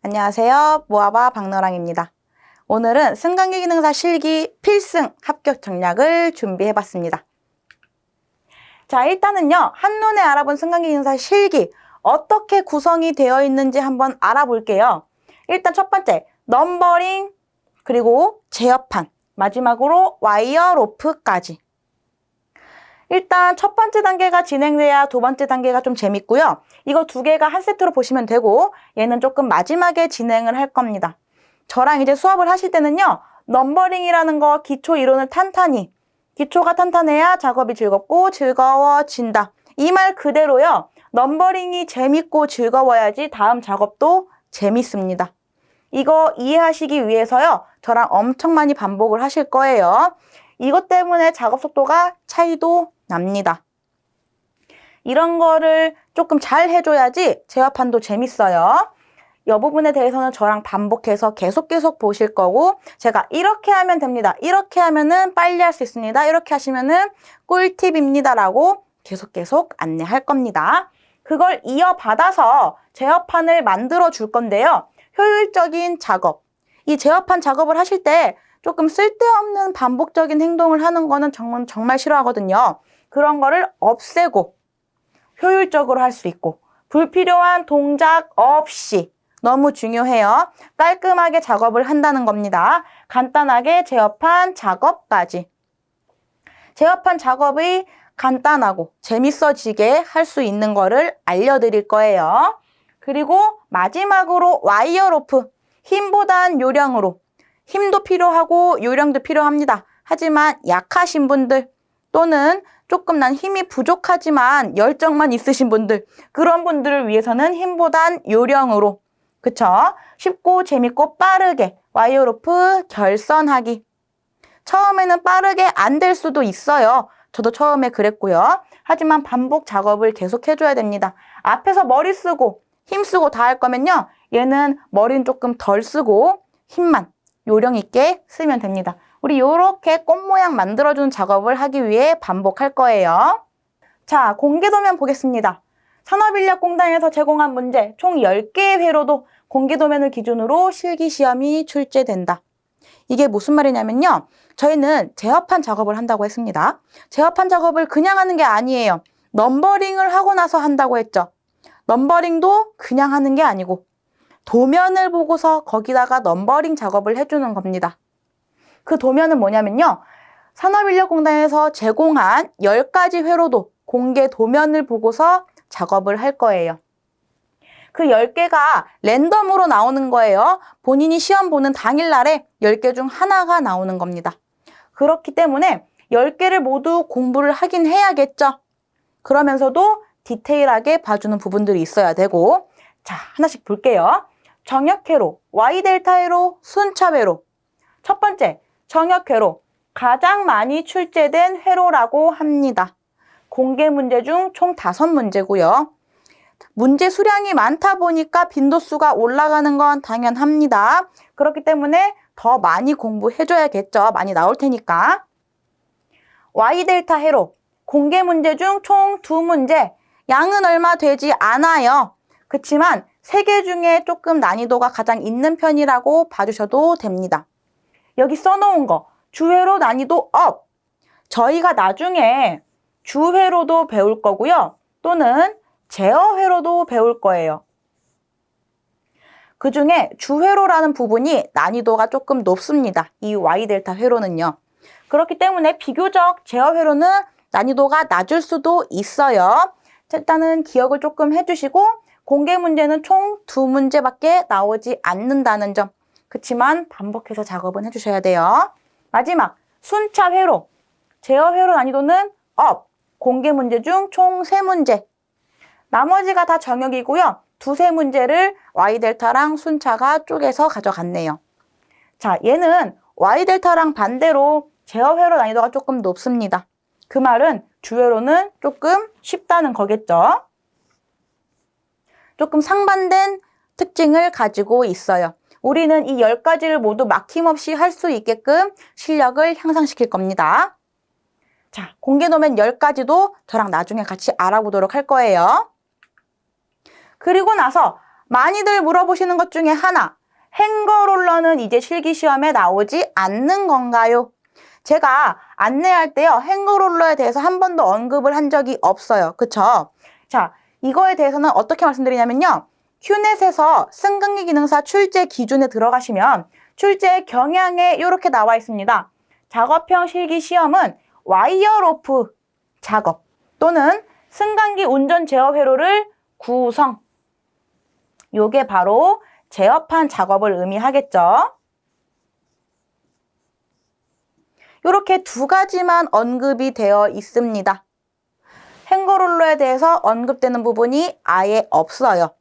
안녕하세요. 모아바 박노랑입니다. 오늘은 승강기기능사 실기 필승 합격 전략을 준비해봤습니다. 자, 일단은요. 한눈에 알아본 승강기기능사 실기 어떻게 구성이 되어 있는지 한번 알아볼게요. 일단 첫 번째, 넘버링, 그리고 제어판, 마지막으로 와이어 로프까지. 일단 첫 번째 단계가 진행돼야 두 번째 단계가 좀 재밌고요. 이거 두 개가 한 세트로 보시면 되고 얘는 조금 마지막에 진행을 할 겁니다. 저랑 이제 수업을 하실 때는요. 넘버링이라는 거 기초 이론을 탄탄히, 기초가 탄탄해야 작업이 즐겁고 즐거워진다. 이 말 그대로요. 넘버링이 재밌고 즐거워야지 다음 작업도 재밌습니다. 이거 이해하시기 위해서요. 저랑 엄청 많이 반복을 하실 거예요. 이것 때문에 작업 속도가 차이도 납니다. 이런 거를 조금 잘 해줘야지 제어판도 재밌어요. 이 부분에 대해서는 저랑 반복해서 계속 보실 거고 제가 이렇게 하면 됩니다. 이렇게 하면은 빨리 할 수 있습니다. 이렇게 하시면은 꿀팁입니다. 라고 계속 안내할 겁니다. 그걸 이어받아서 제어판을 만들어 줄 건데요. 효율적인 작업. 이 제어판 작업을 하실 때 조금 쓸데없는 반복적인 행동을 하는 거는 정말 싫어하거든요. 그런 거를 없애고 효율적으로 할 수 있고 불필요한 동작 없이 너무 중요해요. 깔끔하게 작업을 한다는 겁니다. 간단하게 제어판 작업까지. 제어판 작업이 간단하고 재밌어지게 할 수 있는 거를 알려드릴 거예요. 그리고 마지막으로 와이어 로프. 힘보단 요령으로. 힘도 필요하고 요령도 필요합니다. 하지만 약하신 분들 또는 조금 난 힘이 부족하지만 열정만 있으신 분들 그런 분들을 위해서는 힘보단 요령으로 그쵸? 쉽고 재밌고 빠르게 와이어 로프 결선하기. 처음에는 빠르게 안 될 수도 있어요. 저도 처음에 그랬고요. 하지만 반복 작업을 계속 해줘야 됩니다. 앞에서 머리 쓰고 힘 쓰고 다 할 거면요. 얘는 머리는 조금 덜 쓰고 힘만 요령 있게 쓰면 됩니다. 우리 요렇게 꽃 모양 만들어주는 작업을 하기 위해 반복할 거예요. 자, 공개도면 보겠습니다. 산업인력공단에서 제공한 문제 총 10개의 회로도 공개도면을 기준으로 실기시험이 출제된다. 이게 무슨 말이냐면요. 저희는 제어판 작업을 한다고 했습니다. 제어판 작업을 그냥 하는 게 아니에요. 넘버링을 하고 나서 한다고 했죠. 넘버링도 그냥 하는 게 아니고 도면을 보고서 거기다가 넘버링 작업을 해주는 겁니다. 그 도면은 뭐냐면요. 산업인력공단에서 제공한 10가지 회로도 공개 도면을 보고서 작업을 할 거예요. 그 10개가 랜덤으로 나오는 거예요. 본인이 시험 보는 당일날에 10개 중 하나가 나오는 겁니다. 그렇기 때문에 10개를 모두 공부를 하긴 해야겠죠. 그러면서도 디테일하게 봐주는 부분들이 있어야 되고 자, 하나씩 볼게요. 정역회로, Y델타 회로, 순차회로. 첫 번째, 정역회로. 가장 많이 출제된 회로라고 합니다. 공개 문제 중 총 5문제고요. 문제 수량이 많다 보니까 빈도수가 올라가는 건 당연합니다. 그렇기 때문에 더 많이 공부해줘야겠죠. 많이 나올 테니까. Y델타 회로. 공개 문제 중 총 2문제. 양은 얼마 되지 않아요. 그치만 3개 중에 조금 난이도가 가장 있는 편이라고 봐주셔도 됩니다. 여기 써놓은 거 주회로 난이도 업. 저희가 나중에 주회로도 배울 거고요. 또는 제어회로도 배울 거예요. 그중에 주회로라는 부분이 난이도가 조금 높습니다. 이 Y델타 회로는요. 그렇기 때문에 비교적 제어회로는 난이도가 낮을 수도 있어요. 일단은 기억을 조금 해주시고 공개 문제는 총 2문제밖에 나오지 않는다는 점. 그치만 반복해서 작업은 해주셔야 돼요. 마지막 순차회로. 제어회로 난이도는 업. 공개 문제 중 총 3문제. 나머지가 다 정역이고요. 2-3문제를 Y델타랑 순차가 쪼개서 가져갔네요. 자, 얘는 Y델타랑 반대로 제어회로 난이도가 조금 높습니다. 그 말은 주회로는 조금 쉽다는 거겠죠. 조금 상반된 특징을 가지고 있어요. 우리는 이 10가지를 모두 막힘없이 할 수 있게끔 실력을 향상시킬 겁니다. 자, 공개도면 10가지도 저랑 나중에 같이 알아보도록 할 거예요. 그리고 나서 많이들 물어보시는 것 중에 하나, 행거롤러는 이제 실기시험에 나오지 않는 건가요? 제가 안내할 때요, 행거롤러에 대해서 한 번도 언급을 한 적이 없어요. 그쵸? 자, 이거에 대해서는 어떻게 말씀드리냐면요. 큐넷에서 승강기 기능사 출제 기준에 들어가시면 출제 경향에 이렇게 나와 있습니다. 작업형 실기시험은 와이어로프 작업 또는 승강기 운전 제어 회로를 구성. 요게 바로 제어판 작업을 의미하겠죠. 이렇게 두 가지만 언급이 되어 있습니다. 행거롤러에 대해서 언급되는 부분이 아예 없어요.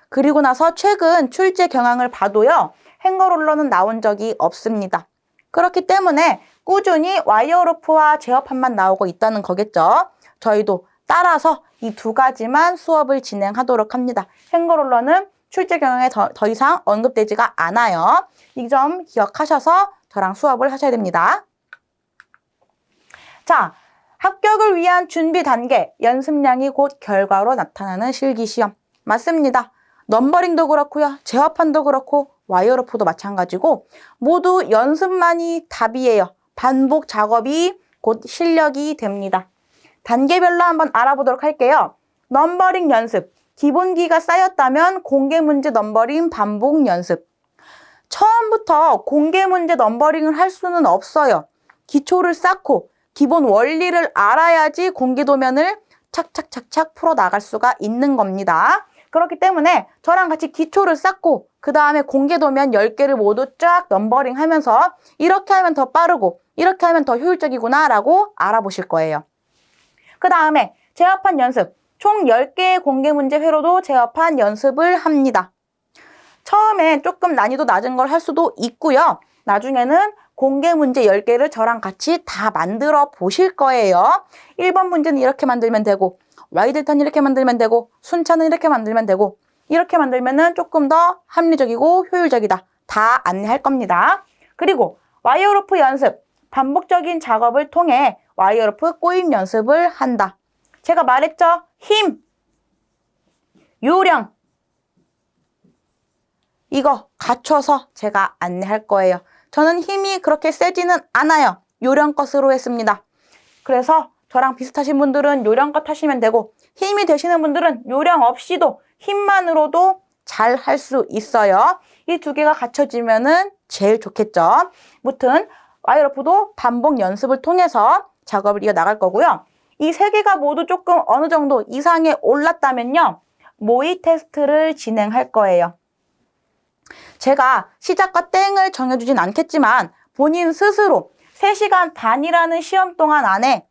그리고 나서 최근 출제 경향을 봐도요. 행거롤러는 나온 적이 없습니다. 그렇기 때문에 꾸준히 와이어로프와 제어판만 나오고 있다는 거겠죠. 저희도 따라서 이 두 가지만 수업을 진행하도록 합니다. 행거롤러는 출제 경향에 더 이상 언급되지가 않아요. 이 점 기억하셔서 저랑 수업을 하셔야 됩니다. 자, 합격을 위한 준비 단계, 연습량이 곧 결과로 나타나는 실기시험. 맞습니다. 넘버링도 그렇고요. 제어판도 그렇고 와이어로프도 마찬가지고 모두 연습만이 답이에요. 반복 작업이 곧 실력이 됩니다. 단계별로 한번 알아보도록 할게요. 넘버링 연습. 기본기가 쌓였다면 공개문제 넘버링 반복 연습. 처음부터 공개문제 넘버링을 할 수는 없어요. 기초를 쌓고 기본 원리를 알아야지 공개도면을 착착착착 풀어나갈 수가 있는 겁니다. 그렇기 때문에 저랑 같이 기초를 쌓고 그 다음에 공개도면 10개를 모두 쫙 넘버링 하면서 이렇게 하면 더 빠르고 이렇게 하면 더 효율적이구나 라고 알아보실 거예요. 그 다음에 제어판 연습. 총 10개의 공개문제 회로도 제어판 연습을 합니다. 처음에 조금 난이도 낮은 걸 할 수도 있고요. 나중에는 공개문제 10개를 저랑 같이 다 만들어 보실 거예요. 1번 문제는 이렇게 만들면 되고 Y델타는 이렇게 만들면 되고 순차는 이렇게 만들면 되고 이렇게 만들면은 조금 더 합리적이고 효율적이다. 다 안내할 겁니다. 그리고 와이어로프 연습, 반복적인 작업을 통해 와이어로프 꼬임 연습을 한다. 제가 말했죠? 힘, 요령 이거 갖춰서 제가 안내할 거예요. 저는 힘이 그렇게 세지는 않아요. 요령껏으로 했습니다. 그래서 저랑 비슷하신 분들은 요령껏 하시면 되고 힘이 되시는 분들은 요령 없이도 힘만으로도 잘 할 수 있어요. 이 두 개가 갖춰지면은 제일 좋겠죠. 무튼 와이어로프도 반복 연습을 통해서 작업을 이어나갈 거고요. 이 세 개가 모두 조금 어느 정도 이상에 올랐다면요. 모의 테스트를 진행할 거예요. 제가 시작과 땡을 정해주진 않겠지만 본인 스스로 3시간 반이라는 시험 동안 안에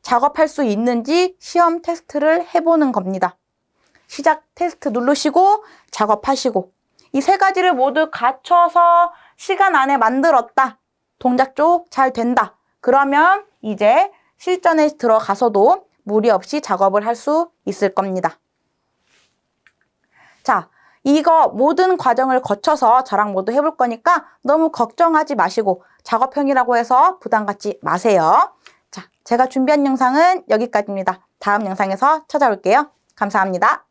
작업할 수 있는지 시험 테스트를 해보는 겁니다. 시작 테스트 누르시고 작업하시고 이 세 가지를 모두 갖춰서 시간 안에 만들었다. 동작 쪽 잘 된다. 그러면 이제 실전에 들어가서도 무리 없이 작업을 할 수 있을 겁니다. 자, 이거 모든 과정을 거쳐서 저랑 모두 해볼 거니까 너무 걱정하지 마시고 작업형이라고 해서 부담 갖지 마세요. 자, 제가 준비한 영상은 여기까지입니다. 다음 영상에서 찾아올게요. 감사합니다.